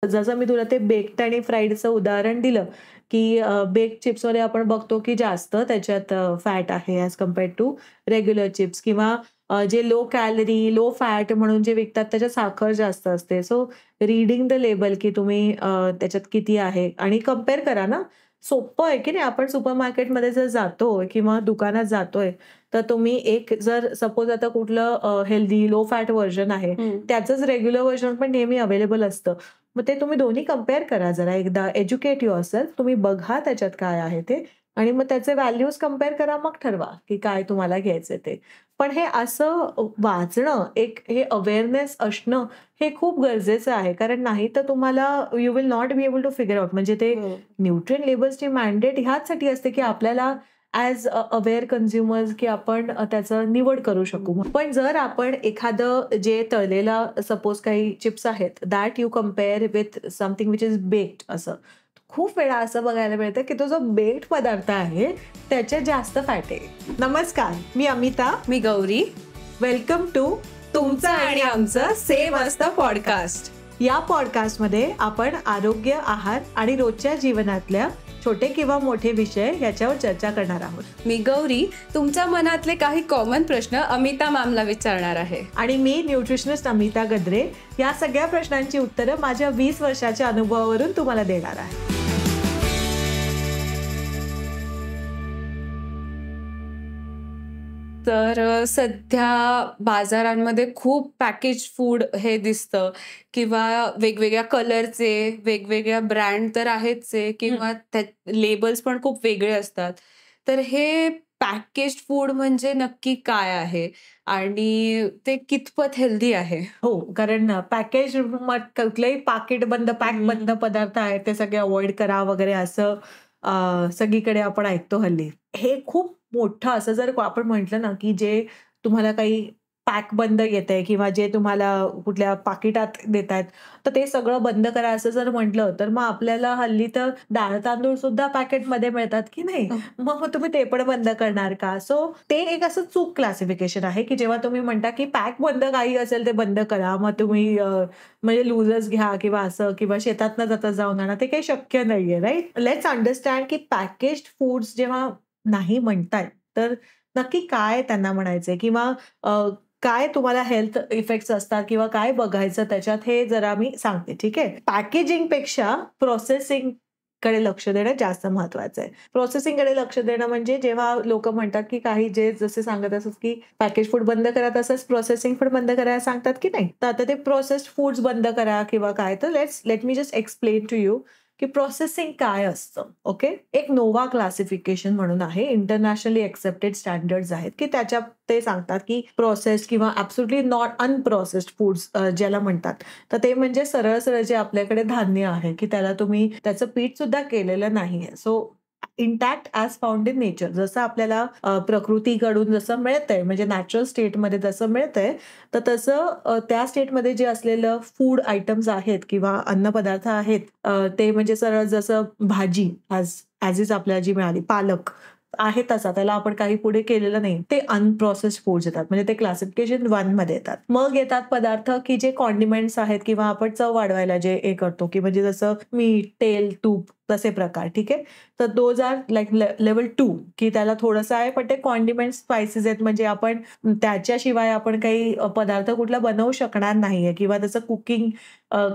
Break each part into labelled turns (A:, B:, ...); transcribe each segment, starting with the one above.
A: जसं मी तुला ते बेक्ड आणि फ्राईडचं उदाहरण दिलं, की बेक्ड चिप्समध्ये आपण बघतो, की जास्त त्याच्यात फॅट आहे as compared to regular chips किंवा जे लो कॅलरी, लो फॅट म्हणून जे विकतात त्याच्यात साखर जास्त असते. सो रीडिंग द लेबल, की तुम्ही त्याच्यात किती आहे आणि कंपेअर करा ना. सोप्पं आहे, की नाही? आपण सुपरमार्केटमध्ये जर जातोय किंवा दुकानात जातोय, तर तुम्ही एक जर सपोज आता कुठलं हेल्दी लो फॅट व्हर्जन आहे,
B: हं.
A: त्याचंच रेग्युलर व्हर्जन पण नेहमी अवेलेबल असतं. मग ते तुम्ही दोन्ही कंपेअर करा जरा एकदा एज्युकेट युअरसेल्फ. तुम्ही बघा त्याच्यात काय आहे ते आणि मग त्याचे व्हॅल्यूज कंपेअर करा. मग ठरवा, की काय तुम्हाला घ्यायचं ते. पण हे असं वाचणं, एक हे अवेअरनेस असणं हे खूप गरजेचं आहे. कारण नाही तर तुम्हाला you will not be able to figure out. म्हणजे ते
B: हो.
A: न्यूट्रिएंट लेबल्सची मॅन्डेट ह्याचसाठी असते, की आपल्याला ॲज अवेअर कन्झ्युमर्स की आपण त्याचं निवड करू शकू. पण जर आपण एखादं जे तळलेला सपोज काही चिप्स आहेत, that you compare with something which is baked असं. खूप वेळा असं बघायला मिळतं, की तो जो बेक्ड पदार्थ आहे, त्याच्यात जास्त फॅट आहे. नमस्कार, मी अमिता.
B: मी गौरी.
A: वेलकम टू
B: तुमचं आणि आमचं सेम असतं पॉडकास्ट.
A: या पॉडकास्टमध्ये आपण आरोग्य, आहार आणि रोजच्या जीवनातल्या छोटे किंवा मोठे विषय याच्यावर चर्चा करणार आहोत.
B: मी गौरी, तुमच्या मनातले काही कॉमन प्रश्न अमिता मॅमला विचारणार आहे.
A: आणि मी न्यूट्रिशनिस्ट अमिता गद्रे. या सगळ्या प्रश्नांची उत्तरं माझ्या 20 वर्षाच्या अनुभवावरून तुम्हाला देणार आहे.
B: तर सध्या बाजारांमध्ये खूप पॅकेज फूड हे दिसतं किंवा वेगवेगळ्या कलरचे, वेगवेगळ्या ब्रँड तर आहेच आहे किंवा त्या लेबल्स पण खूप वेगळे असतात. तर हे पॅकेज्ड फूड म्हणजे नक्की काय आहे आणि ते कितपत हेल्दी आहे?
A: हो, कारण पॅकेज कुठलेही पाकीट बंद, पॅक बंद पदार्थ आहेत ते सगळे अव्हॉइड करा वगैरे असं सगळीकडे आपण ऐकतो हल्ली. हे खूप मोठं असं जर आपण म्हटलं ना, की जे तुम्हाला काही पॅक बंद येतंय किंवा जे तुम्हाला कुठल्या पाकिटात देतायत, तर ते सगळं बंद करा असं जर म्हटलं, तर मग आपल्याला हल्ली तर डाळ-तांदूळ सुद्धा पॅकेटमध्ये मिळतात की नाही? मग तुम्ही ते पण बंद करणार का? सो ते एक असं चूक क्लासिफिकेशन आहे, की जेव्हा तुम्ही म्हणता, की पॅक बंद काही असेल ते बंद करा. मग तुम्ही म्हणजे लूजच घ्या किंवा असं किंवा शेतातनं जाता जाऊन आणा. ते काही शक्य नाहीये, राइट? लेट्स अंडरस्टँड, की पॅकेज्ड फूड्स जेव्हा नाही म्हणतायत, तर नक्की काय त्यांना म्हणायचंय किंवा काय तुम्हाला हेल्थ इफेक्ट्स असतात किंवा काय बघायचं त्याच्यात हे जरा मी सांगते, ठीक आहे? पॅकेजिंगपेक्षा प्रोसेसिंग कडे लक्ष देणं जास्त महत्वाचं आहे. प्रोसेसिंगकडे लक्ष देणं म्हणजे जेव्हा लोकं म्हणतात, की काही जे जसे सांगत असतात, की पॅकेज फूड बंद करा, तसंच प्रोसेसिंग फूड बंद करायला सांगतात, की नाही? तर आता ते प्रोसेस्ड फूड्स बंद करा किंवा काय तर let me just explain to you, की प्रोसेसिंग काय असतं, ओके? एक नोवा क्लासिफिकेशन म्हणून आहे. इंटरनॅशनली एक्सेप्टेड स्टँडर्ड्स आहेत, की त्याच्यात ते सांगतात, की प्रोसेस्ड किंवा ॲब्सोल्युटली नॉट अनप्रोसेस्ड फूड्स ज्याला म्हणतात. तर ते म्हणजे सरळ-सरळ जे आपल्याकडे धान्य आहे, की त्याला तुम्ही त्याचं पीठ सुद्धा केलेलं नाहीये. So intact as found in nature. जसं आपल्याला प्रकृतीकडून जसं मिळतंय म्हणजे नॅचरल स्टेटमध्ये जसं मिळतंय, तर तसं त्या स्टेटमध्ये जे असलेलं फूड आयटम्स आहेत किंवा अन्नपदार्थ आहेत, ते म्हणजे सरळ जसं भाजी ॲज इज आपल्याला जी मिळाली, पालक आहे तसा, त्याला आपण काही पुढे केलेलं नाही. ते अनप्रोसेस्ड फूड्स येतात. म्हणजे ते क्लासिफिकेशन 1 मध्ये येतात. मग येतात पदार्थ, की जे कॉन्डिमेंट्स आहेत किंवा आपण चव वाढवायला जे हे करतो, की म्हणजे जसं मीठ, तेल, तूप तसे प्रकार, ठीक आहे. तर दोज आर लाइक लेव्हल 2, की त्याला थोडंसं आहे, पण ते कॉन्डिमेंट स्पाइसेस आहेत. म्हणजे आपण त्याच्याशिवाय आपण काही पदार्थ कुठला बनवू शकणार नाहीये किंवा त्याचं कुकिंग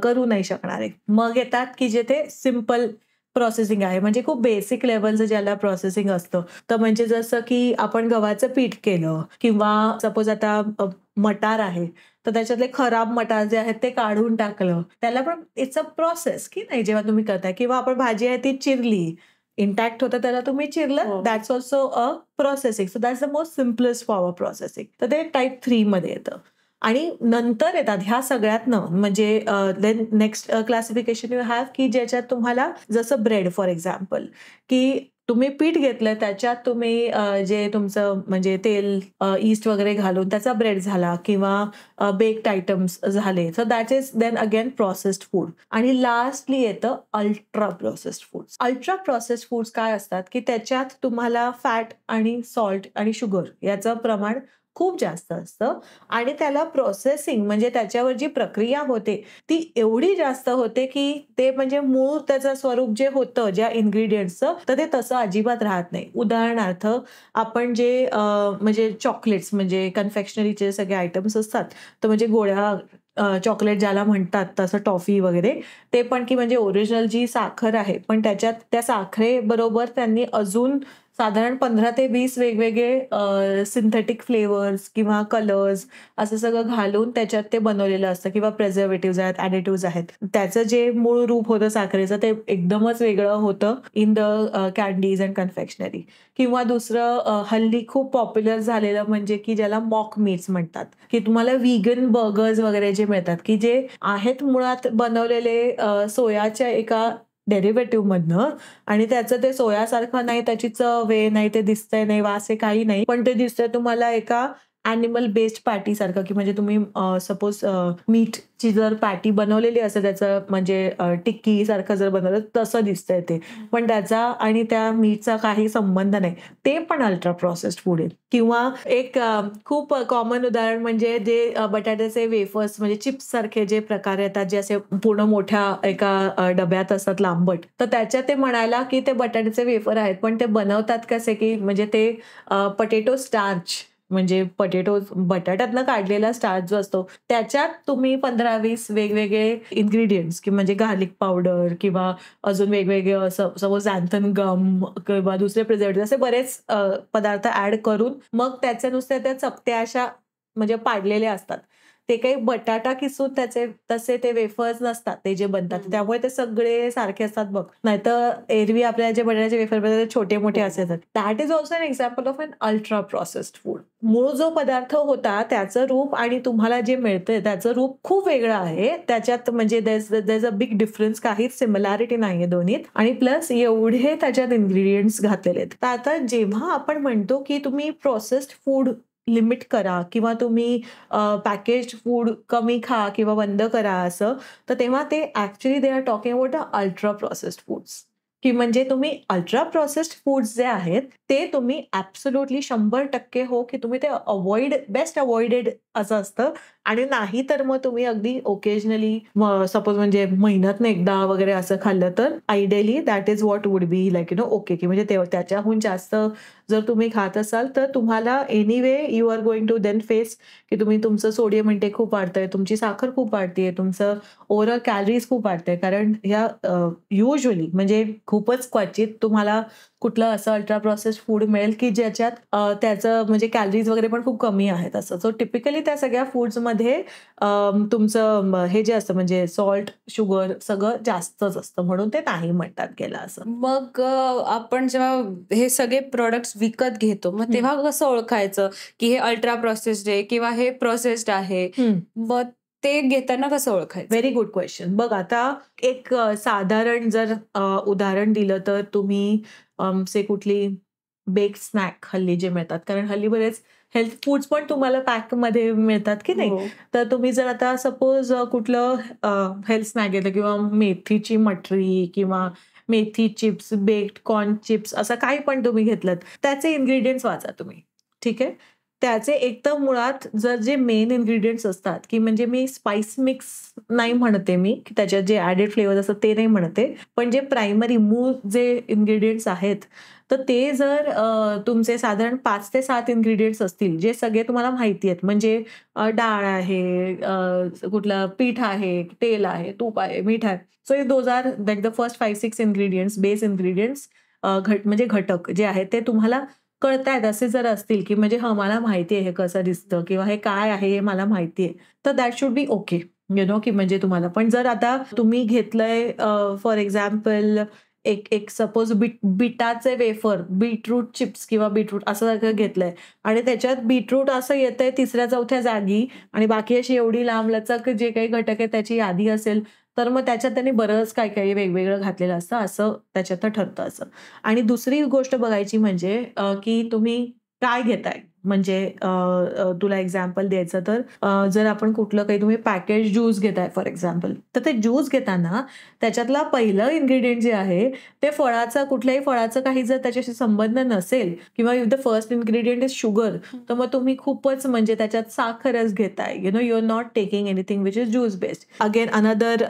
A: करू नाही शकणार आहे. मग येतात, की जे ते सिंपल प्रोसेसिंग आहे. म्हणजे खूप बेसिक लेव्हलचं ज्याला प्रोसेसिंग असतं. तर म्हणजे जसं की आपण गव्हाचं पीठ केलं किंवा सपोज आता मटार आहे, तर त्याच्यातले खराब मटार जे आहेत ते काढून टाकलं. त्याला पण इट्स अ प्रोसेस, की नाही जेव्हा तुम्ही करताय किंवा आपण भाजी आहे ती चिरली. इंटॅक्ट होतं त्याला तुम्ही चिरलं,
B: हो.
A: That's also a processing. So that's the most simplest form of processing. तर ते टाइप 3 मध्ये येतं. आणि नंतर येतात ह्या सगळ्यातनं म्हणजे then next classification you have, की ज्याच्यात तुम्हाला जसं ब्रेड फॉर एक्झाम्पल, की तुम्ही पीठ घेतलं त्याच्यात तुम्ही जे तुमचं म्हणजे तेल ईस्ट वगैरे घालून त्याचा ब्रेड झाला किंवा बेक्ड आयटम्स झाले. So that is then again processed food. आणि लास्टली येतं ultra processed foods. Ultra processed foods काय असतात, की त्याच्यात तुम्हाला फॅट आणि सॉल्ट आणि शुगर याचं प्रमाण खूप जास्त असतं आणि त्याला प्रोसेसिंग म्हणजे त्याच्यावर जी प्रक्रिया होते ती एवढी जास्त होते की ते म्हणजे मूळ त्याचं स्वरूप जे होतं ज्या इन्ग्रेडियंट्सचं तर ते तसं अजिबात राहत नाही. उदाहरणार्थ आपण जे म्हणजे चॉकलेट्स म्हणजे कन्फेक्शनरीचे सगळे आयटम्स असतात तर म्हणजे गोळ्या चॉकलेट ज्याला म्हणतात तसं टॉफी वगैरे ते पण की म्हणजे ओरिजिनल जी साखर आहे पण त्याच्यात त्या साखरेबरोबर त्यांनी अजून साधारण 15 ते 20 वेगवेगळे सिंथेटिक फ्लेवर्स किंवा कलर्स असं सगळं घालून त्याच्यात ते बनवलेलं असतं किंवा प्रिझर्वेटिव्हज आहेत, ॲडिटिव्हज आहेत. त्याचं जे मूळ रूप होतं साखरेचं ते एकदमच वेगळं होतं in the candies and confectionery. किंवा दुसरं हल्ली खूप पॉप्युलर झालेलं म्हणजे की ज्याला मॉक मीट्स म्हणतात, की तुम्हाला व्हीगन बर्गर्स वगैरे जे मिळतात, की जे आहेत मुळात बनवलेले सोयाच्या एका डेरिव्हेटिव्ह मधनं आणि त्याचं ते सोयासारखं नाही, त्याची चव आहे, नाही ते दिसतंय, नाही वास आहे, काही नाही. पण ते दिसतंय तुम्हाला एका ॲनिमल बेस्ड पॅटी सारखं, की म्हणजे तुम्ही सपोज मीटची जर पॅटी बनवलेली असेल त्याचं म्हणजे टिक्की सारखं जर बनवलं तसं दिसतंय ते. पण त्याचा आणि त्या मीटचा काही संबंध नाही. ते पण अल्ट्रा प्रोसेस्ड फूड आहे. किंवा एक खूप कॉमन उदाहरण म्हणजे जे बटाट्याचे वेफर्स म्हणजे चिप्स सारखे जे प्रकार येतात, जे असे पूर्ण मोठ्या एका डब्यात असतात लांबट. तर त्याच्यात ते म्हणायला, की ते बटाट्याचे वेफर आहेत, पण ते बनवतात कसे, की म्हणजे ते पोटॅटो स्टार्च म्हणजे बटाट्यातनं काढलेला स्टार्च जो असतो, त्याच्यात तुम्ही 15-20 वेगवेगळे इन्ग्रीडियंट्स की म्हणजे गार्लिक पावडर किंवा अजून वेगवेगळे सपोज xanthan गम किंवा दुसरे प्रिझर्वेटिव्ह असे बरेच पदार्थ ॲड करून मग त्याच्या नुसत्या त्या चपट्या अशा म्हणजे पाडलेल्या असतात. ते काही बटाटा किसून त्याचे तसे ते वेफर्स नसतात ते जे बनतात. त्यामुळे ते सगळे सारखे असतात बघ. नाहीतर एरवी आपल्याला जे बटाट्याचे वेफर बनतात ते छोटे-मोठे असे असतात. That is also an example of an ultra processed food. मूळ जो पदार्थ होता त्याचं रूप आणि तुम्हाला जे मिळतंय त्याचं रूप खूप वेगळं आहे. त्याच्यात म्हणजे there is a big difference. काहीच सिमिलॅरिटी नाहीये दोन्हीत आणि प्लस एवढे त्याच्यात इन्ग्रीडियंट्स घातलेले आहेत. तर आता जेव्हा आपण म्हणतो की तुम्ही प्रोसेस्ड फूड लिमिट करा किंवा तुम्ही पॅकेज्ड फूड कमी खा किंवा बंद करा असं, तर तेव्हा ते actually they are talking about ultra processed foods. की म्हणजे तुम्ही अल्ट्रा प्रोसेस्ड फूड्स जे आहेत, ते तुम्ही ॲब्सोल्युटली 100% हो, की तुम्ही ते बेस्ट अव्हॉइडेड असं असतं आणि नाही तर मग तुम्ही अगदी ओकेजनली सपोज म्हणजे महिन्यातनं एकदा वगैरे असं खाल्लं तर ideally that is what would be like okay, की म्हणजे त्याच्याहून जास्त जर तुम्ही खात असाल तर तुम्हाला anyway you are going to then face की तुम्ही तुमचं सोडियम इंटेक खूप वाढतंय, तुमची साखर खूप वाढतीये, तुमचं ओव्हरऑल कॅलरीज खूप वाढतंय. कारण ह्या युजुअली म्हणजे खूपच क्वचित तुम्हाला कुठलं असं अल्ट्रा प्रोसेस्ड फूड मिळेल की ज्याच्यात त्याचं म्हणजे कॅलरीज वगैरे पण खूप कमी आहेत असं. सो टिपिकली त्या सगळ्या फूड्समध्ये तुमचं हे जे असतं म्हणजे सॉल्ट, शुगर सगळं जास्तच असतं म्हणून ते नाही म्हणतात गेलं असं.
B: मग आपण जेव्हा हे सगळे प्रॉडक्ट्स विकत घेतो, मग तेव्हा कसं ओळखायचं की हे अल्ट्रा प्रोसेस्ड आहे किंवा हे प्रोसेस्ड आहे? मग ते घेताना कसं ओळखायचं?
A: Very good question. बघ आता एक साधारण जर उदाहरण दिलं तर तुम्ही से कुठली बेक्ड स्नॅक हल्ली जे मिळतात, कारण हल्ली बरेच हेल्थ फूड्स पण तुम्हाला पॅकमध्ये मिळतात की नाही.
B: हो.
A: तर तुम्ही जर आता सपोज कुठलं हेल्थ स्नॅक घेतलं किंवा मेथीची मटरी किंवा मेथी चिप्स, बेक्ड कॉर्न चिप्स असं काही पण तुम्ही घेतलत, त्याचे इन्ग्रीडियंट्स वाचा तुम्ही. ठीक आहे. त्याचे एक तर मुळात जर जे मेन इन्ग्रीडियंट्स असतात, की म्हणजे मी स्पाइस मिक्स नाही म्हणते मी, की त्याच्यात जे ॲडेड फ्लेवर्स असतात ते नाही म्हणते. पण जे प्रायमरी मूळ जे इन्ग्रीडियंट्स आहेत, तर ते जर तुमचे साधारण 5 ते 7 इन्ग्रीडियंट्स असतील, जे सगळे तुम्हाला माहिती आहेत. म्हणजे डाळ आहे, कुठलं पीठ आहे, तेल आहे, तूप आहे, मीठ आहे. So those are like the first 5-6 ingredients, base ingredients म्हणजे घटक जे आहेत ते तुम्हाला कळतायत असे जर असतील, की म्हणजे मला माहिती आहे हे कसं दिसतं किंवा हे काय आहे हे मला माहिती आहे. तर दॅट शुड बी ओके. की म्हणजे तुम्हाला. पण जर आता तुम्ही घेतलंय फॉर एक्झाम्पल एक सपोज बीटाचे वेफर, बीटरूट चिप्स किंवा बीटरूट असं सारखं घेतलंय आणि त्याच्यात बीटरूट असं येतंय 3ऱ्या-4थ्या जागी आणि बाकी अशी एवढी लांबलचक जे काही घटक आहेत त्याची यादी असेल, तर मग त्याच्यात त्यांनी बरंच काही वेगवेगळं घातलेलं असतं असं त्याच्यातनं ठरतं असं. आणि दुसरी गोष्ट बघायची म्हणजे की तुम्ही काय घेताय? म्हणजे तुला एक्झाम्पल द्यायचं तर जर आपण कुठलं काही तुम्ही पॅकेज ज्यूस घेताय फॉर एक्झाम्पल, तर ते ज्यूस घेताना त्याच्यातला पहिलं इन्ग्रेडियंट जे आहे ते कुठल्याही फळाचं काही जर त्याच्याशी संबंध नसेल किंवा if the first ingredient is sugar, तर मग तुम्ही खूपच म्हणजे त्याच्यात साखरच घेताय. You are not taking anything which is juice based. Again another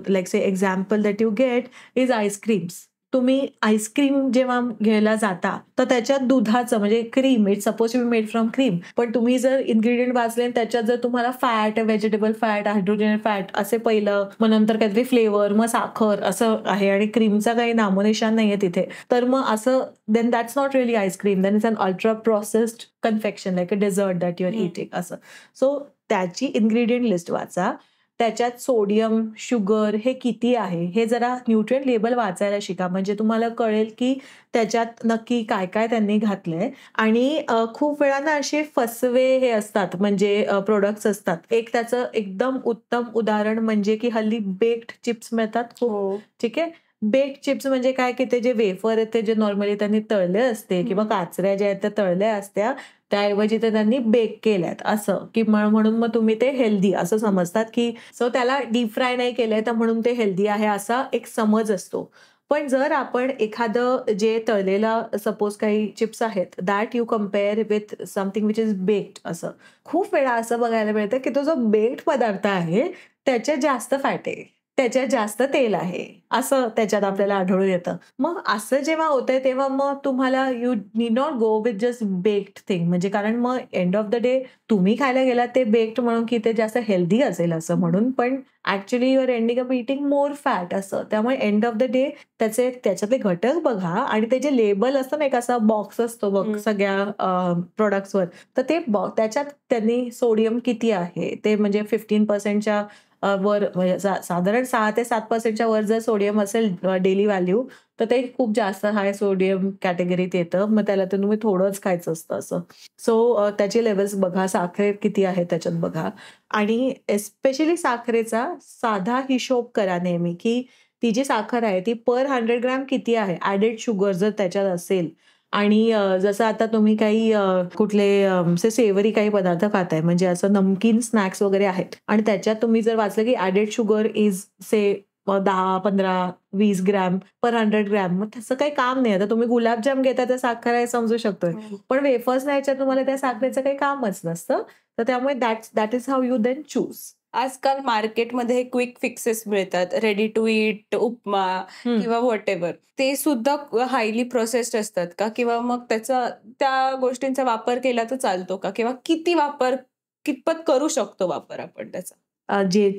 A: like say example that you get is ice creams. तुम्ही आईस्क्रीम जेव्हा घ्यायला जाता तर त्याच्यात दुधाचं म्हणजे cream, it's suppose to be made from cream, पण तुम्ही जर इन्ग्रेडियंट वाचले त्याच्यात जर तुम्हाला fat, vegetable fat, hydrogen fat असे पहिलं, मग नंतर काहीतरी फ्लेवर, मग साखर असं आहे आणि क्रीमचा काही नामोनिशान नाहीये तिथे, तर मग असं then that's not really ice cream, then it's an ultra processed confection like a dessert that you are eating असं. सो त्याची इन्ग्रेडियंट लिस्ट वाचा, त्याच्यात सोडियम, शुगर हे किती आहे हे जरा न्यूट्रिएंट लेबल वाचायला शिका, म्हणजे तुम्हाला कळेल की त्याच्यात नक्की काय काय त्यांनी घातलंय. आणि खूप वेळा ना असे फसवे हे असतात, म्हणजे प्रोडक्ट्स असतात. एक त्याचं एकदम उत्तम उदाहरण म्हणजे की हल्ली बेक्ड चिप्स मिळतात खूप. ठीक आहे, बेक्ड चिप्स म्हणजे काय की ते जे वेफर आहेत ते जे नॉर्मली त्यांनी तळले असते किंवा काचऱ्या ज्या आहेत त्या तळल्या असत्या, त्याऐवजी ते त्यांनी बेक केल्यात असं, की म्हणून मग तुम्ही ते हेल्दी असं समजतात, की सो त्याला डीप फ्राय नाही केलंय तर म्हणून ते हेल्दी आहे असा एक समज असतो. पण जर आपण एखादं जे तळलेलं सपोज काही चिप्स आहेत that you compare with something which is baked, असं खूप वेळा असं बघायला मिळतं की तो जो बेक्ड पदार्थ आहे त्याच्यात जास्त फॅट आहे, त्याच्यात जास्त तेल आहे, असं त्याच्यात आपल्याला आढळून येतं. मग असं जेव्हा होतंय तेव्हा मग तुम्हाला you need not go with just baked thing, म्हणजे कारण मग एंड ऑफ द डे तुम्ही खायला गेलात ते बेक्ड म्हणून की ते जास्त हेल्दी असेल असं म्हणून, पण actually you are ending up eating more fat असं. त्यामुळे एंड ऑफ द डे त्याच्यातले घटक बघा आणि ते जे लेबल असतं ना, एक असा बॉक्स असतो बघ सगळ्या प्रोडक्ट्सवर, तर ते त्याच्यात त्यांनी सोडियम किती आहे ते म्हणजे 15%च्या वर, म्हणजे साधारण 6 ते 7% वर जर सोडियम असेल डेली व्हॅल्यू, तर ते खूप जास्त हाय सोडियम कॅटेगरीत येतं. मग त्याला तर तुम्ही थोडंच खायचं असतं असं. सो त्याचे लेवल्स बघा, साखर किती आहे त्याच्यात बघा, आणि एस्पेशली साखरेचा साधा हिशोब करा नेहमी, की ती जी साखर आहे ती पर 100 ग्रॅम किती आहे, ऍडेड शुगर जर त्याच्यात असेल. आणि जसं आता तुम्ही काही कुठले सेवरी काही पदार्थ खाताय, म्हणजे असं नमकीन स्नॅक्स वगैरे आहेत आणि त्याच्यात तुम्ही जर वाचलं की added sugar is say 10, 15, 20 gram per 100 gram, मग तसं काही काम नाही. आता तुम्ही गुलाबजाम घेता त्या साखर आहे समजू शकतोय, पण वेफर्स न्यायच्या तुम्हाला त्या साखरेचं काही कामच नसतं. तर त्यामुळे that is how you then choose.
B: आजकाल मार्केटमध्ये क्विक फिक्सेस मिळतात, रेडी टू ईट उपमा किंवा व्हॉटेवर, ते सुद्धा हायली प्रोसेस्ड असतात का, किंवा मग त्या गोष्टींचा वापर केला तर चालतो का, किंवा कितपत करू शकतो वापर आपण त्याचा?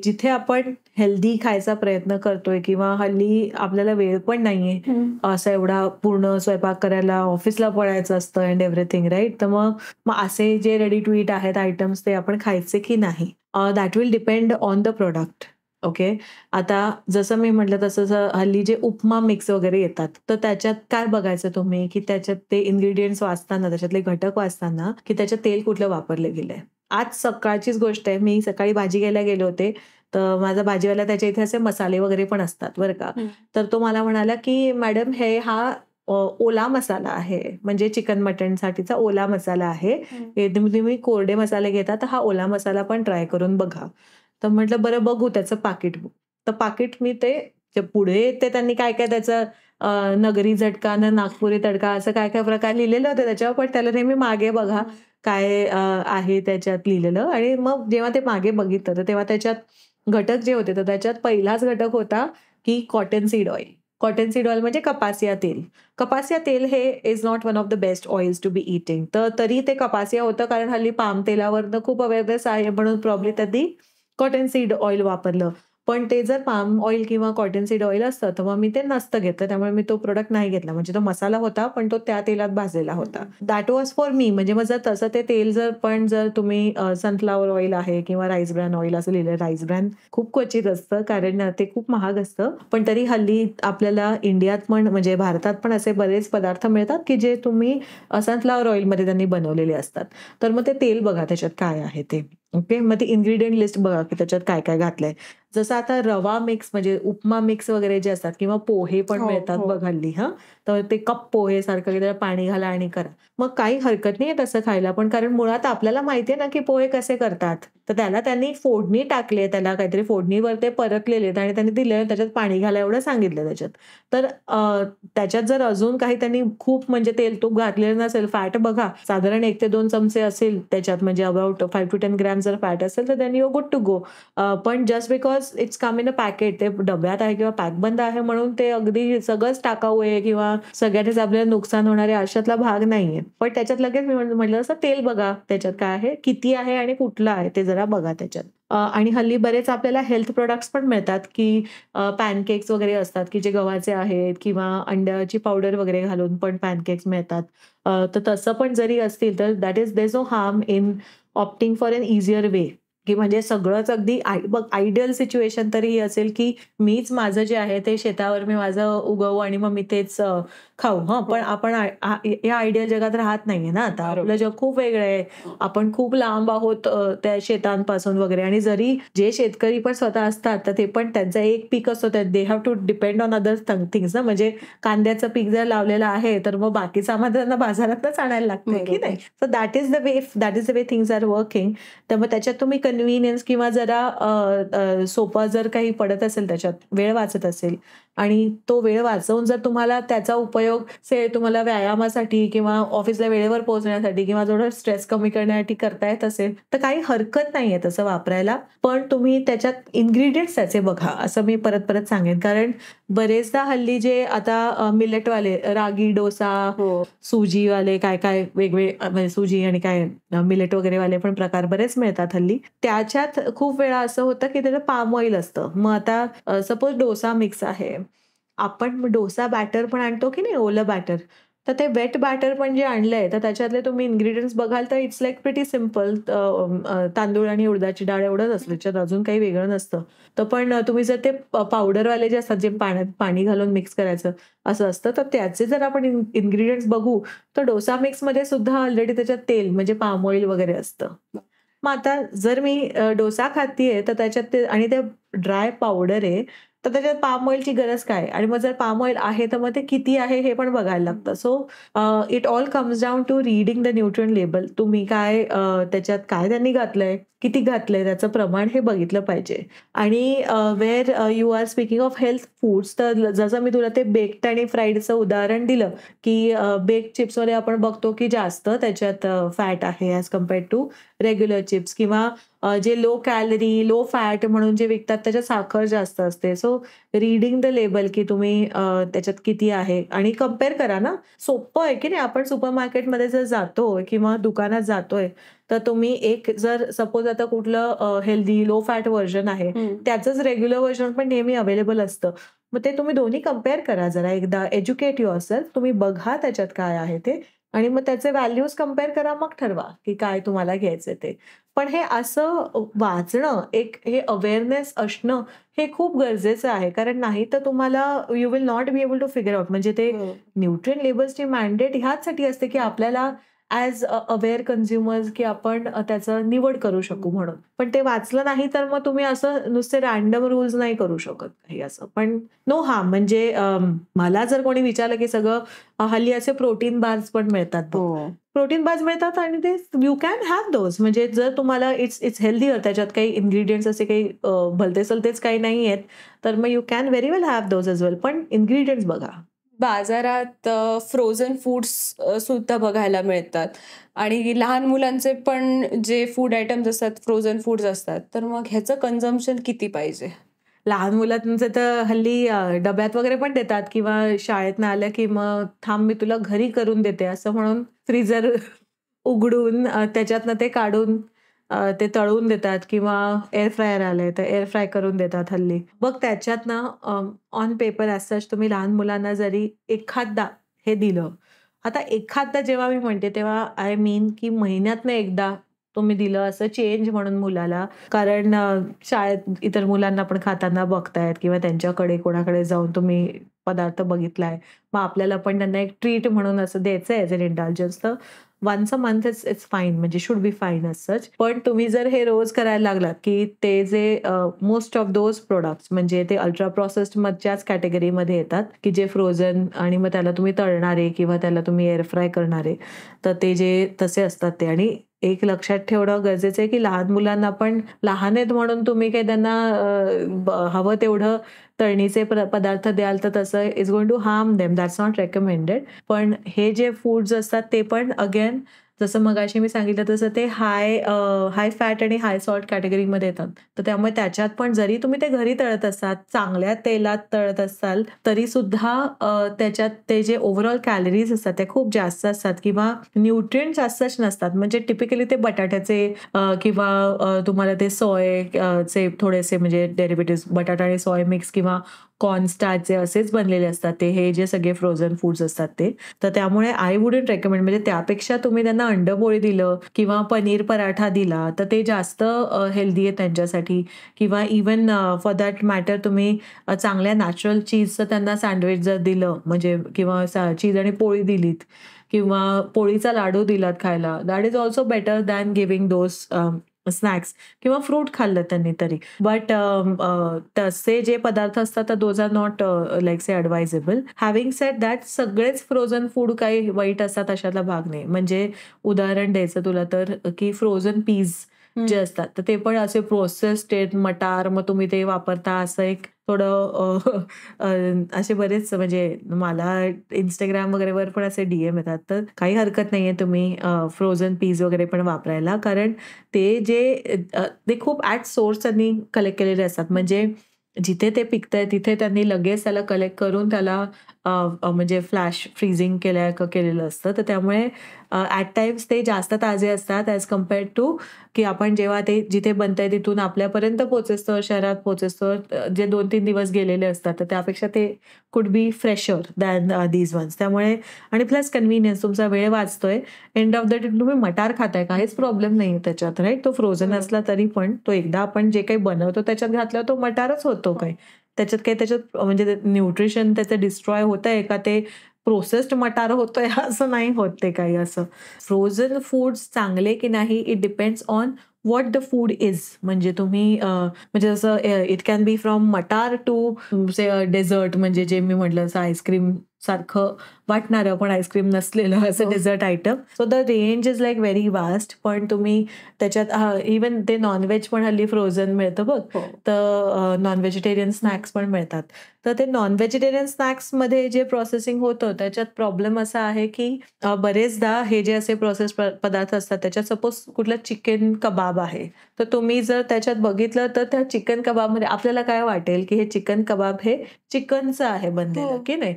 A: जिथे आपण हेल्दी खायचा प्रयत्न करतोय किंवा हल्ली आपल्याला वेळ पण नाहीये असं एवढा पूर्ण स्वयंपाक करायला, ऑफिसला पळायचं असतं अँड एव्हरीथिंग, राईट. तर मग असे जे रेडी टू ईट आहेत आयटम्स ते आपण खायचे की नाही, that will depend on the product. Okay, आता जसं मी म्हटलं तसं हल्ली जे उपमा मिक्स वगैरे येतात, तर त्याच्यात काय बघायचं तुम्ही, की त्याच्यात ते इन्ग्रेडियंट्स वाचताना, त्याच्यातले घटक वाचताना, की त्याच्यात तेल कुठलं वापरले गेलंय. आज सकाळचीच गोष्ट आहे, मी सकाळी भाजी घ्यायला गेले होते, तर माझा भाजीवाला त्याच्या इथे असे मसाले वगैरे पण असतात बरं का. तर तो मला म्हणाला की मॅडम हा ओला मसाला आहे, म्हणजे चिकन मटन साठीचा ओला मसाला आहे, तुम्ही कोरडे मसाले घेता तर हा ओला मसाला पण ट्राय करून बघा. तर म्हटलं बरं बघू त्याचं पाकिट. तर पाकिट मी ते पुढे ते त्यांनी काय काय त्याचं नगरी झटका न नागपुरी तडका असं काय काय प्रकार लिहिलेलं होतं त्याच्यावर, पण त्याला नेहमी मागे बघा काय आहे त्याच्यात लिहिलेलं. आणि मग जेव्हा ते मागे बघितलं तर तेव्हा त्याच्यात घटक जे होते, तर त्याच्यात पहिलाच घटक होता की cotton seed oil. Cotton seed oil म्हणजे कपासिया तेल. कपासिया तेल हे is not one of the best oils to be eating. तर तरी ते कपासिया होतं, कारण हल्ली पाम तेलावरनं खूप अवेअरनेस आहे म्हणून प्रॉब्ली त्यांनी कॉटन सीड ऑइल वापरलं. पण ते जर पाम ऑइल किंवा कॉटन सीड ऑइल असतं तर मग मी ते नसतं घेतलं, त्यामुळे मी तो प्रोडक्ट नाही घेतला. म्हणजे तो मसाला होता पण तो त्या तेलात भाजलेला होता. That was for me. म्हणजे मग जर तसं ते तेल जर तुम्ही सनफ्लॉवर ऑइल आहे किंवा राईस ब्रॅन ऑइल असं लिहिलं, राईस ब्रॅन खूप क्वचित असतं कारण ते खूप महाग असतं. पण तरी हल्ली आपल्याला इंडियात पण म्हणजे भारतात पण असे बरेच पदार्थ मिळतात की जे तुम्ही सनफ्लॉवर ऑइलमध्ये त्यांनी बनवलेले असतात. तर मग ते तेल बघा त्याच्यात काय आहे ते. ओके. मग ती इन्ग्रीडियंट लिस्ट बघा, की त्याच्यात काय-काय घातलंय. जसं आता रवा मिक्स म्हणजे उपमा मिक्स वगैरे जे असतात किंवा पोहे पण
B: हो,
A: मिळतात
B: हो.
A: बघ हल्ली हां. तर ते कप पोहेसारखं त्याला पाणी घाला आणि करा. मग काही हरकत नाहीये तसं खायला पण कारण मुळात आपल्याला माहिती आहे ना, की पोहे कसे करतात. तर त्याला त्यांनी फोडणी टाकली आहे, त्याला काहीतरी फोडणीवर ते परतलेले आहेत आणि त्यांनी दिले त्याच्यात पाणी घाला एवढं सांगितलं त्याच्यात. तर त्याच्यात जर अजून काही त्यांनी खूप म्हणजे तेल-तूप घातलेलं नसेल, फॅट बघा साधारण 1 ते 2 चमचे असेल त्याच्यात म्हणजे अबाउट 5 to 10 ग्रॅम जर फॅट असेल तर then you are good to go. पण just because it's come in a packet ते डब्यात आहे किंवा पॅक बंद आहे म्हणून ते अगदी सगळंच टाकाऊ आहे किंवा सगळ्यातच आपल्याला नुकसान होणार आहे अशातला भाग नाहीये. पण त्याच्यात लगेच मी म्हटलं तसं तेल बघा त्याच्यात काय आहे, किती आहे आणि कुठलं आहे ते जरा बघा त्याच्यात. आणि हल्ली बरेच आपल्याला हेल्थ प्रॉडक्ट्स पण मिळतात, की पॅनकेक्स वगैरे असतात, की जे गव्हाचे आहेत किंवा अंड्याची पावडर वगैरे घालून पण पॅनकेक्स मिळतात. तर तसं पण जरी असतील तर that is there is no harm in opting for an easier way, की म्हणजे सगळंच अगदी बघ आयडियल सिच्युएशन तरी ही असेल, की मीच माझं जे आहे ते शेतावर मी माझं उगवू आणि मग मी तेच खाऊ. हं, पण
B: हो.
A: आपण या आयडियल जगात राहत नाहीये ना आता. आपलं
B: बरोबर.
A: जग खूप वेगळं आहे. आपण खूप लांब आहोत त्या शेतांपासून वगैरे आणि जरी जे शेतकरी पण स्वतः असतात, तर ते पण त्यांचं एक पीक असतो त्यात they have to depend on other things ना. म्हणजे कांद्याचं पीक जर लावलेलं आहे, तर मग बाकी सामान त्यांना बाजारातनच आणायला लागतंय, की नाही?
B: बरोबर.
A: So that is the way things are working. तर मग त्याच्यात तुम्ही कन्व्हिनियन्स किंवा जरा सोपा जर काही पडत असेल त्याच्यात, वेळ वाचत असेल आणि तो वेळ वाचवून जर तुम्हाला त्याचा उपयोग तुम्हाला व्यायामासाठी किंवा ऑफिसला वेळेवर पोहोचण्यासाठी किंवा थोडं स्ट्रेस कमी करण्यासाठी करता येत असेल, तर काही हरकत नाहीये तसं वापरायला. पण तुम्ही त्याच्यात इन्ग्रीडियंट्स त्याचे बघा, असं मी परत-परत सांगेन. कारण बरेचदा हल्ली जे आता मिलेटवाले रागी डोसा,
B: हो.
A: सुजीवाले काय-काय म्हणजे सुजी आणि काय मिलेट वगैरेवाले पण प्रकार बरेच मिळतात हल्ली. त्याच्यात खूप वेळा असं होतं, की त्याच्यात पाम ऑइल असतं. मग आता सपोज डोसा मिक्स आहे. आपण डोसा बॅटर पण आणतो की नाही ओलं बॅटर. तर ते वेट बॅटर पण जे आणलंय, तर त्याच्यातले तुम्ही इन्ग्रीडियंट्स बघाल तर इट्स लाइक प्रिटी सिंपल. तांदूळ आणि उडदाची डाळ एवढंच असतं. त्याच्यात अजून काही वेगळं नसतं. तर पण तुम्ही जर ते पावडरवाले जे असतात, जे पाण्यात पाणी घालून मिक्स करायचं असं असतं. तर त्याचे जर आपण इन्ग्रीडियंट्स बघू, तर डोसा मिक्समध्ये सुद्धा ऑलरेडी त्याच्यात तेल म्हणजे पाम ऑइल वगैरे असतं. मग आता जर मी डोसा खातीये तर त्याच्यात ते आणि ते ड्राय पावडर आहे, तर त्याच्यात पाम ऑइलची गरज काय? आणि मग जर पाम ऑइल आहे, तर मग ते किती आहे हे पण बघायला लागतं. So it all comes down to reading the nutrient label. तुम्ही काय त्याच्यात काय त्यांनी घातलंय, किती घातलंय, त्याचं प्रमाण हे बघितलं पाहिजे. आणि where you are speaking of health foods तर जसं मी तुला ते बेक्ड आणि फ्राईडचं उदाहरण दिलं, की बेक्ड चिप्समध्ये आपण बघतो, की जास्त त्याच्यात फॅट आहे as compared to regular chips किंवा जे लो कॅलरी, लो फॅट म्हणून जे विकतात त्याच्यात साखर जास्त असते. सो रीडिंग द लेबल की तुम्ही त्याच्यात किती आहे आणि कंपेअर करा ना. सोपं आहे की नाही. आपण सुपरमार्केटमध्ये जर जातोय किंवा दुकानात जातोय, तर तुम्ही एक जर सपोज आता कुठलं हेल्दी लो फॅट व्हर्जन आहे,
B: हं.
A: त्याचंच रेग्युलर व्हर्जन पण नेहमी अवेलेबल असतं. मग ते तुम्ही दोन्ही कंपेअर करा जरा एकदा एज्युकेट युअरसेल्फ. तुम्ही बघा त्याच्यात काय आहे ते आणि मग त्याचे व्हॅल्यूज कंपेअर करा. मग ठरवा की काय तुम्हाला घ्यायचं ते. पण हे असं वाचणं, एक हे अवेअरनेस असणं हे खूप गरजेचं आहे. कारण नाही तर तुम्हाला you will not be able to figure out. म्हणजे ते
B: बरोबर.
A: न्यूट्रिएंट लेबल्सची मॅन्डेट ह्याचसाठी असते, की आपल्याला ॲज अवेअर कन्झ्युमर्स की आपण त्याचं निवड करू शकू म्हणून. पण ते वाचलं नाही तर मग तुम्ही असं नुसते रँडम रूल्स नाही करू शकत काही असं. पण नो हार्म म्हणजे मला जर कोणी विचारलं, की सगळं हल्ली असे प्रोटीन बार्स पण मिळतात बघ.
B: हो.
A: प्रोटीन बार्स मिळतात आणि ते यू कॅन हॅव दोज. म्हणजे जर तुम्हाला इट्स इट्स हेल्थीयर त्याच्यात काही इन्ग्रीडियंट्स असे काही भलते-सलतेच काही नाही आहेत, तर मग you can very well have those as well. पण इन्ग्रीडियंट्स बघा.
B: बाजारात फ्रोझन फूड्स सुद्धा बघायला मिळतात आणि लहान मुलांचे पण जे फूड आयटम्स असतात, फ्रोझन फूड्स असतात. तर मग ह्याचं कन्झम्पशन किती पाहिजे?
A: लहान मुलांचं तर हल्ली डब्यात वगैरे पण देतात किंवा शाळेतनं आलं की मग थांब मी तुला घरी करून देते असं म्हणून फ्रीझर उघडून त्याच्यातनं ते काढून ते तळून देतात किंवा एअर फ्रायर आलंय तर एअर फ्राय करून देतात हल्ली. मग त्याच्यातनं ऑन पेपर ॲज सच तुम्ही लहान मुलांना जरी एखादा हे दिलं. आता एखादा जेव्हा मी म्हणते तेव्हा आय मीन की महिन्यातनं एकदा तुम्ही दिलं असं चेंज म्हणून मुलाला. कारण शाळेत इतर मुलांना पण खाताना बघतायत किंवा त्यांच्याकडे कोणाकडे जाऊन तुम्ही पदार्थ बघितलाय. मग आपल्याला पण त्यांना एक ट्रीट म्हणून असं द्यायचंय ॲज अन इंडल्जन्स तर once a month it's fine, म्हणजे should be fine as such. पण तुम्ही जर हे रोज करायला लागलात की ते जे मोस्ट ऑफ दोज प्रोडक्ट्स म्हणजे ते अल्ट्रा प्रोसेस्ड मधच्याच कॅटेगरीमध्ये येतात की जे फ्रोझन आणि मग त्याला तुम्ही तळणारे किंवा त्याला तुम्ही एअर फ्राय करणारे, तर ते जे तसे असतात ते. आणि एक लक्षात ठेवणं गरजेचं आहे की लहान मुलांना पण लहान आहेत म्हणून तुम्ही काही त्यांना हवं तेवढं तळणीचे पदार्थ द्याल तर तसं is going to harm them, that's not recommended. पण हे जे फूड्स असतात ते पण अगेन जसं मगाशी मी सांगितलं तसं ते हाय फॅट आणि हाय सॉल्ट कॅटेगरीमध्ये येतात. तर त्यामुळे त्याच्यात पण जरी तुम्ही ते घरी तळत असाल, चांगल्या तेलात तळत असाल, तरी सुद्धा त्याच्यात ते जे ओव्हरऑल कॅलरीज असतात ते खूप जास्त असतात किंवा न्यूट्रिएंट्स जास्तच नसतात. म्हणजे टिपिकली ते बटाट्याचे किंवा तुम्हाला ते चे थोडेसे म्हणजे डेरिव्हेटिव्ह बटाटा आणि सोय मिक्स किंवा कॉर्नस्टार्चचे असेच बनलेले असतात ते, हे जे सगळे फ्रोझन फूड्स असतात ते. तर त्यामुळे आय वुडंट रेकमेंड. म्हणजे त्यापेक्षा तुम्ही त्यांना अंडपोळी दिलं किंवा पनीर पराठा दिला तर ते जास्त हेल्दी आहे त्यांच्यासाठी. किंवा इवन फॉर दॅट मॅटर तुम्ही चांगल्या नॅचरल चीजचं त्यांना सँडविच जर दिलं म्हणजे किंवा चीज आणि पोळी दिलीत किंवा पोळीचा लाडू दिलात खायला, that is also better than giving those snacks. किंवा फ्रूट खाल्लं त्यांनी तरी. बट तसे जे पदार्थ असतात तर those are not like say advisable. Having said that सगळेच फ्रोझन फूड काही वाईट असतात अशातला भाग नाही. म्हणजे उदाहरण द्यायचं तुला तर की फ्रोझन पीज जे असतात तर ते पण असे प्रोसेस्ड आहेत, मटार, मग तुम्ही ते वापरता असं एक थोडं असे बरेच म्हणजे मला Instagram वगैरेवर पण असे DM येतात. तर काही हरकत नाहीये तुम्ही फ्रोझन पीज वगैरे पण वापरायला. कारण ते खूप ॲट सोर्स त्यांनी कलेक्ट केलेले असतात. म्हणजे जिथे ते पिकतंय तिथे त्यांनी लगेच त्याला कलेक्ट करून त्याला म्हणजे फ्लॅश फ्रीझिंग केलेलं असतं. तर त्यामुळे ॲट टाइम्स ते जास्त ताजे असतात ॲज कम्पेअर्ड टू की आपण जेव्हा ते जिथे बनतंय तिथून आपल्यापर्यंत पोहोचेस्तोवर, शहरात पोहोचेस्तोवर जे 2-3 दिवस गेलेले असतात. तर त्यापेक्षा ते could be fresher than these ones. त्यामुळे आणि प्लस कन्व्हिनियन्स, तुमचा वेळ वाचतोय. एंड ऑफ द डे तुम्ही मटार खाताय, काहीच प्रॉब्लेम नाही त्याच्यात, राईट? तो फ्रोझन असला तरी पण तो एकदा आपण जे काही बनवतो त्याच्यात घातल्यावर तो मटारच होतो काय. त्याच्यात म्हणजे न्यूट्रिशन त्याचं डिस्ट्रॉय होतंय का ते प्रोसेस्ड मटार होतोय असं नाही होत ते काही असं. फ्रोझन फूड्स चांगले की नाही it depends on what the food is. म्हणजे तुम्ही म्हणजे जसं इट कॅन बी फ्रॉम मटार टू से डेझर्ट, म्हणजे जे मी म्हटलं असं आईस्क्रीम सारखं वाटणारं पण आईस्क्रीम नसलेलं असं dessert item. So the range is like very vast. पण तुम्ही त्याच्यात इवन ते नॉनव्हेज पण हल्ली फ्रोझन मिळतं बघ. तर नॉन व्हेजिटेरियन स्नॅक्स पण मिळतात. तर ते नॉन व्हेजिटेरियन स्नॅक्समध्ये जे प्रोसेसिंग होतं त्याच्यात प्रॉब्लेम असा आहे की बरेचदा हे जे असे प्रोसेस पदार्थ असतात त्याच्यात सपोज कुठलं चिकन कबाब आहे, तर तुम्ही जर त्याच्यात बघितलं तर त्या चिकन कबाबमध्ये आपल्याला काय वाटेल की हे चिकन कबाब हे चिकनचं आहे बनलेलं की नाही,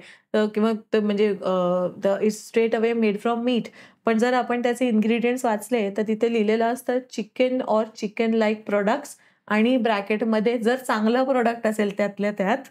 A: किंवा म्हणजे it's straight away made from meat. पण जर आपण त्याचे इन्ग्रेडियंट्स वाचले तर तिथे लिहिलेलं असतं chicken or chicken like products आणि ब्रॅकेटमध्ये जर चांगलं प्रोडक्ट असेल त्यातल्या त्यात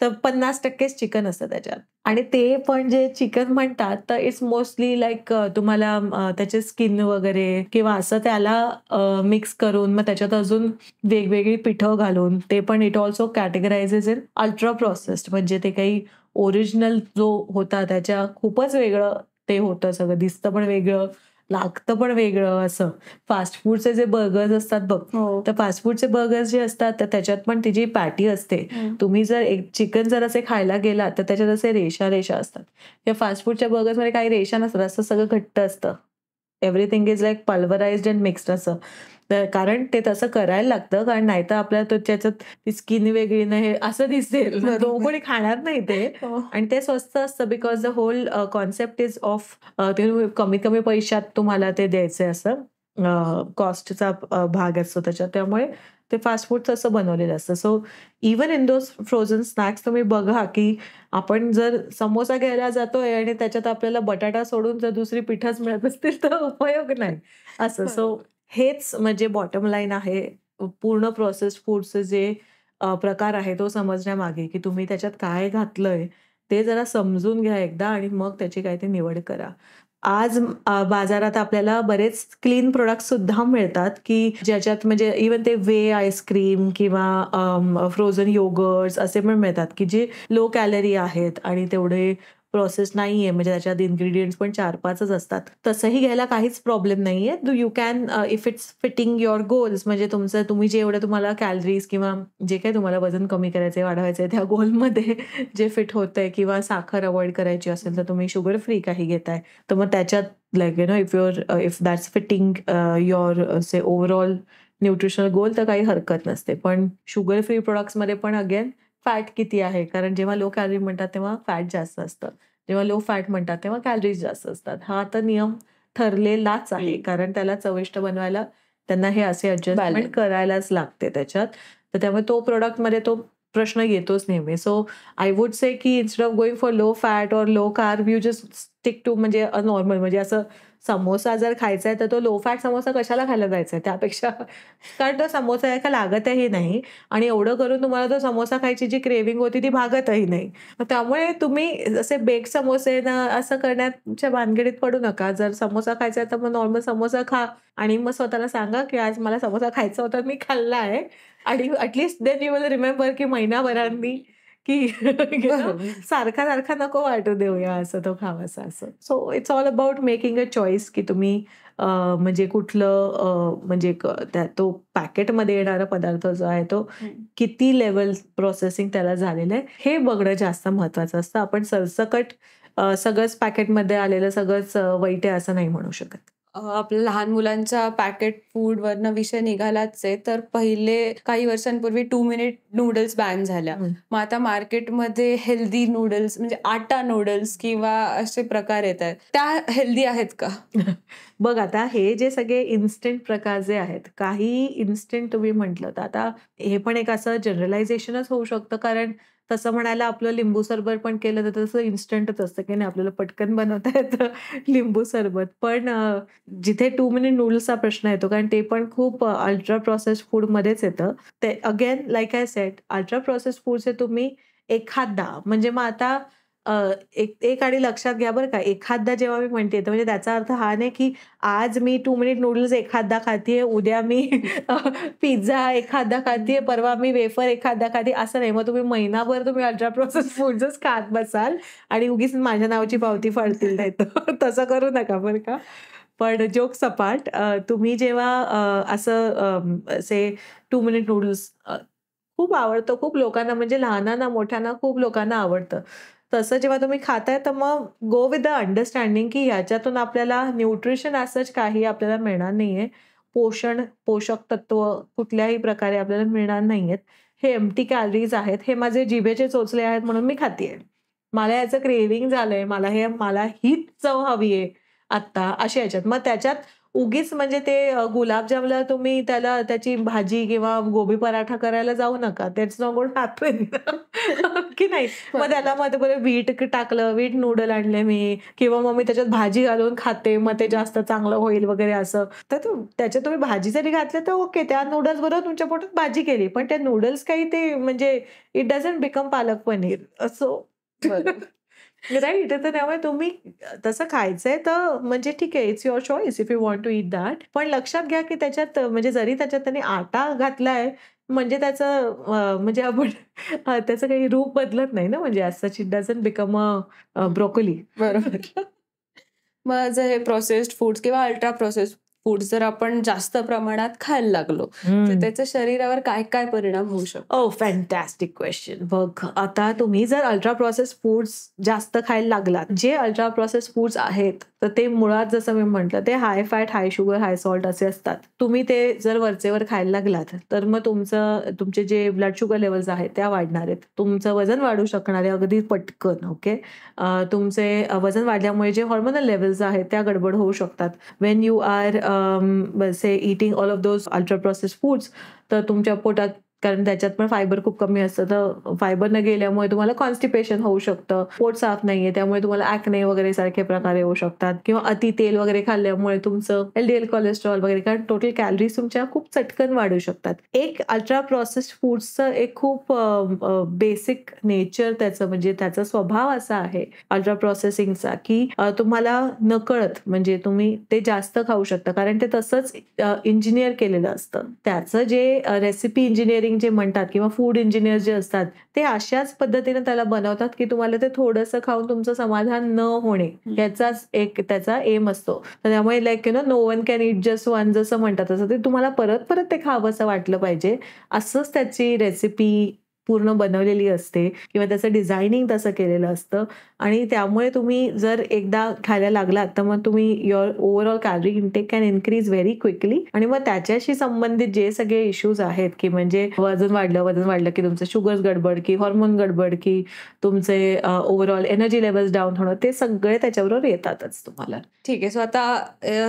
A: तर 50%च चिकन असतं त्याच्यात. आणि ते पण जे चिकन म्हणतात तर इट्स मोस्टली लाईक तुम्हाला त्याचे स्किन वगैरे किंवा असं त्याला मिक्स करून मग त्याच्यात अजून वेगवेगळी पिठं घालून ते पण it also categorises in ultra processed. म्हणजे ते काही ओरिजिनल जो होता त्याच्या खूपच वेगळं ते होतं, सगळं दिसतं पण वेगळं, लागतं पण वेगळं असं. फास्ट फूडचे जे बर्गर्स असतात बघ, तर फास्ट फूडचे बर्गर्स जे असतात तर त्याच्यात पण ती जी पॅटी असते, तुम्ही जर एक चिकन जर असे खायला गेला तर त्याच्यात असे रेषा असतात. या फास्ट फूडच्या बर्गर्समध्ये काही रेषा नसतात, असं सगळं घट्ट असतं. Everything is like pulverised and mixed असं. तर कारण ते तसं करायला लागतं, कारण नाहीतर आपल्याला त्याच्यात स्किन वेगळी नाही असं दिसेल, तो कोणी खाणार नाही ते. आणि ते स्वस्त असतं because the whole concept is of ते कमी पैशात तुम्हाला ते द्यायचंय असं कॉस्टचा भाग असतो त्याच्यात. त्यामुळे ते फास्ट फूडचं असं बनवलेलं असतं. So even in those frozen snacks तुम्ही बघा की आपण जर समोसा घ्यायला जातोय आणि त्याच्यात आपल्याला बटाटा सोडून जर दुसरी पिठंच मिळत असतील तर उपयोग नाही असं. सो हेच म्हणजे बॉटम लाईन आहे पूर्ण प्रोसेस्ड फूडचे जे प्रकार आहे तो समजण्यामागे, की तुम्ही त्याच्यात काय घातलंय ते जरा समजून घ्या एकदा आणि मग त्याची काय ते निवड करा. आज बाजारात आपल्याला बरेच क्लीन प्रॉडक्ट्स सुद्धा मिळतात की ज्याच्यात म्हणजे इवन ते वे आईस्क्रीम किंवा फ्रोझन योगर्ट्स असे पण मिळतात की जे लो कॅलरी आहेत आणि तेवढे प्रोसेस नाहीये, म्हणजे त्याच्यात इन्ग्रेडियंट्स पण 4-5च असतात, तसंही घ्यायला काहीच प्रॉब्लेम नाहीये. You can if it's fitting your goals, म्हणजे तुम्ही जे एवढं तुम्हाला कॅलरीज किंवा जे काही तुम्हाला वजन कमी करायचंय, वाढवायचंय त्या गोलमध्ये जे फिट होतंय, किंवा साखर अवॉइड करायची असेल तर तुम्ही शुगर फ्री काही घेताय, तर मग त्याच्यात like if that's fitting your say overall nutritional goal, तर काही हरकत नसते. पण शुगर फ्री प्रोडक्ट्समध्ये पण अगेन फॅट किती आहे, कारण जेव्हा लो कॅलरी म्हणतात तेव्हा फॅट जास्त असतं, जेव्हा लो फॅट म्हणतात तेव्हा कॅलरीज जास्त असतात. हा तर नियम ठरलेलाच आहे, कारण त्याला चविष्ट बनवायला त्यांना हे असे ॲडजस्टमेंट करायलाच लागते त्याच्यात. तर त्यामुळे तो प्रोडक्टमध्ये तो प्रश्न येतोच नेहमी. सो आय वुड से की instead of going for low fat और low carb, you just stick to म्हणजे नॉर्मल, म्हणजे असं समोसा जर खायचा आहे तर तो लो फॅट समोसा कशाला खायला जायचा आहे त्यापेक्षा, कारण तो समोसा का लागतही नाही, आणि एवढं करून तुम्हाला तो समोसा खायची जी क्रेविंग होती ती भागतही नाही. त्यामुळे तुम्ही असे बेक समोसे ना असं करण्याच्या भानगडीत पडू नका. जर समोसा खायचा आहे तर मग नॉर्मल समोसा खा, आणि मग स्वतःला सांगा की आज मला समोसा खायचा होता, मी खाल्ला आहे, आणि at least then you will remember की महिनाभरांनी की सारखा सारखा नको वाटू देऊया असं तो खावासा असं. So it's all about making a choice की तुम्ही म्हणजे कुठलं म्हणजे तो पॅकेटमध्ये येणारा पदार्थ जो आहे तो किती लेवल प्रोसेसिंग त्याला झालेलं आहे हे बघणं जास्त महत्वाचं असतं. आपण सरसकट सगळंच पॅकेटमध्ये आलेलं सगळंच वाईट आहे असं नाही म्हणू शकत.
B: आपल्या लहान मुलांच्या पॅकेट फूडवरनं विषय निघालाच आहे. तर पहिले काही वर्षांपूर्वी 2 मिनिट नूडल्स बॅन झाल्या. मग आता मार्केटमध्ये हेल्दी नूडल्स म्हणजे आटा नूडल्स किंवा असे प्रकार येत आहेत. त्या हेल्दी आहेत का?
A: बघ, आता हे जे सगळे इन्स्टंट प्रकार जे आहेत, काही इन्स्टंट तुम्ही म्हटलं तर आता हे पण एक असं जनरलायझेशनच होऊ शकतं, कारण तसं म्हणायला आपलं लिंबू सरबत पण केलं तर तसं इन्स्टंटच असतं की नाही, आपल्याला पटकन बनवता येतं लिंबू सरबत. पण जिथे 2 मिनिट नूडल्सचा प्रश्न येतो, कारण ते पण खूप अल्ट्रा प्रोसेस्ड फूडमध्येच येतं. ते again like I said, ultra processed फूडचे तुम्ही एखादा म्हणजे मग आता एक आणि लक्षात घ्या बरं का, एखादा जेव्हा मी म्हणते तर म्हणजे त्याचा अर्थ हा नाही की आज मी 2 मिनिट नूडल्स एखादा खातीये, उद्या मी पिझ्झा एखादा खातीये, परवा मी वेफर एखादा खाते, असं नाही. मग तुम्ही महिनाभर तुम्ही अल्ट्रा प्रोसेस्ड फूड्सच खात बसाल आणि उगीच माझ्या नावाची पावती फाडतील नाही तर तसं करू नका बरं का. पण जोक सपाट, तुम्ही जेव्हा असे 2 मिनिट नूडल्स खूप आवडतं खूप लोकांना, म्हणजे लहानांना मोठ्यांना खूप लोकांना आवडतं. तसं जेव्हा तुम्ही खाताय तर मग गो विथ द अंडरस्टँडिंग की ह्याच्यातून आपल्याला न्यूट्रिशन असंच काही आपल्याला मिळणार नाहीये. पोषक तत्व कुठल्याही प्रकारे आपल्याला मिळणार नाहीयेत. हे एम्प्टी कॅलरीज आहेत. हे माझे जिभेचे चोचले आहेत म्हणून मी खातीये. मला याचं क्रेव्हिंग झालंय. मला हीच चव हवी आहे आत्ता अशा ह्याच्यात. मग त्याच्यात उगीच म्हणजे ते गुलाबजामला तुम्ही त्याची भाजी किंवा गोबी पराठा करायला जाऊ नका. That's not going to happen की नाही. मग त्याला मध्ये व्हीट टाकलं, व्हीट नूडल आणले मी, किंवा मग मी त्याच्यात भाजी घालून खाते, मग ते जास्त चांगलं होईल वगैरे असं. तर त्याच्यात तुम्ही भाजी जरी घातली तर ओके, त्या नूडल्स बरोबर तुमच्या पोटात भाजी गेली, पण त्या नूडल्स काही ते म्हणजे it doesn't become palak paneer असो. राईट. तर त्यामुळे तुम्ही तसं खायचंय तर म्हणजे ठीक आहे, it's your choice if you want to eat that. पण लक्षात घ्या की त्याच्यात म्हणजे जरी त्याच्यात त्यांनी आटा घातलाय म्हणजे त्याचं म्हणजे आपण त्याचं काही रूप बदलत नाही ना, म्हणजे as such it doesn't become a broccoli.
B: बरोबर. मग जर हे प्रोसेस्ड फूड्स किंवा अल्ट्रा प्रोसेस्ड फूड्स जर आपण जास्त प्रमाणात खायला लागलो तर त्याचा शरीरावर काय काय परिणाम होऊ शकतो?
A: ओह, फॅन्टॅस्टिक क्वेश्चन. बघ, आता तुम्ही जर अल्ट्रा प्रोसेस्ड फूड्स जास्त खायला लागलात, जे अल्ट्रा प्रोसेस्ड फूड्स आहेत तर ते मुळात जसं मी म्हटलं ते हाय फॅट, हाय शुगर, हाय सॉल्ट असे असतात. तुम्ही ते जर वरचेवर खायला लागलात तर मग तुमचे जे ब्लड शुगर लेवल्स आहेत त्या वाढणार आहेत. तुमचं वजन वाढू शकणार आहे अगदी पटकन. ओके. तुमचे वजन वाढल्यामुळे जे हॉर्मोनल लेवल्स आहेत त्या गडबड होऊ शकतात. When you are say eating all of those ultra processed foods, तर तुमच्या पोटात, कारण त्याच्यात पण फायबर खूप कमी असतं, तर फायबर न गेल्यामुळे तुम्हाला कॉन्स्टिपेशन होऊ शकतं, पोट साफ नाहीये त्यामुळे तुम्हाला ॲक्ने वगैरे सारखे प्रकार येऊ शकतात, किंवा अति तेल वगैरे खाल्ल्यामुळे तुमचं LDL कोलेस्ट्रॉल वगैरे, कारण टोटल कॅलरीज तुमच्या खूप चटकन वाढू शकतात. एक अल्ट्रा प्रोसेस्ड फूड्सचं एक खूप बेसिक नेचर त्याचं, म्हणजे त्याचा स्वभाव असा आहे अल्ट्रा प्रोसेसिंगचा की तुम्हाला नकळत म्हणजे तुम्ही ते जास्त खाऊ शकता, कारण ते तसंच इंजिनियर केलेलं असतं. त्याचं जे रेसिपी इंजिनिअरिंग मार्केटिंग जे म्हणतात किंवा फूड इंजिनियर जे असतात ते अशाच पद्धतीने त्याला बनवतात की तुम्हाला ते थोडंसं खाऊन तुमचं समाधान न होणे याचाच एक त्याचा एम असतो. तर त्यामुळे like no one can eat just one जसं म्हणतात तसं ते तुम्हाला परत परत ते खावं असं वाटलं पाहिजे असंच त्याची रेसिपी पूर्ण बनवलेली असते किंवा त्याचं डिझायनिंग तसं केलेलं असतं. आणि त्यामुळे तुम्ही जर एकदा खायला लागलात तर मग तुम्ही your overall calorie intake can increase very quickly. आणि मग त्याच्याशी संबंधित जे सगळे इश्यूज आहेत की म्हणजे वजन वाढलं की तुमचं शुगर्स गडबड की हॉर्मोन गडबड की तुमचे ओव्हरऑल एनर्जी लेवल्स डाऊन होणं ते सगळे त्याच्याबरोबर येतातच तुम्हाला.
B: ठीक आहे. सो आता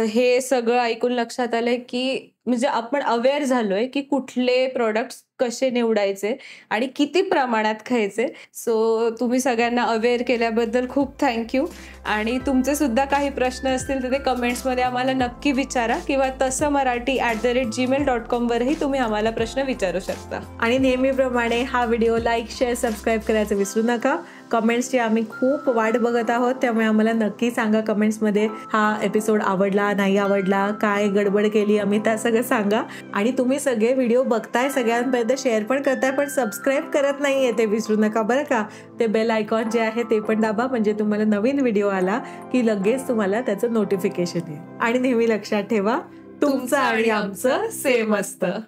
B: हे सगळं ऐकून लक्षात आलंय की म्हणजे आपण अवेअर झालोय की कुठले प्रोडक्ट्स कसे निवडायचे आणि किती प्रमाणात खायचे. सो तुम्ही सगळ्यांना अवेअर केल्याबद्दल खूप थँक्यू. आणि तुमचे सुद्धा काही प्रश्न असतील तर ते कमेंट्समध्ये आम्हाला नक्की विचारा किंवा tassamarathi@gmail.com वरही तुम्ही आम्हाला प्रश्न विचारू शकता.
A: आणि नेहमीप्रमाणे हा व्हिडिओ लाईक, शेअर, सबस्क्राईब करायचं विसरू नका. कमेंट्सची आम्ही खूप वाट बघत आहोत त्यामुळे आम्हाला नक्की सांगा कमेंट्समध्ये हा एपिसोड आवडला, नाही आवडला, काय गडबड केली आम्ही त्या सगळं सांगा. आणि तुम्ही सगळे व्हिडिओ बघताय, सगळ्यांपर्यंत शेअर पण करताय पण सबस्क्राईब करत नाहीये ते विसरू नका बरं का. ते बेल आयकॉन जे आहे ते पण दाबा म्हणजे तुम्हाला नवीन व्हिडिओ आला की लगेच तुम्हाला त्याचं नोटिफिकेशन येईल. आणि नेहमी लक्षात ठेवा तुमचं आणि आमचं सेम असतं.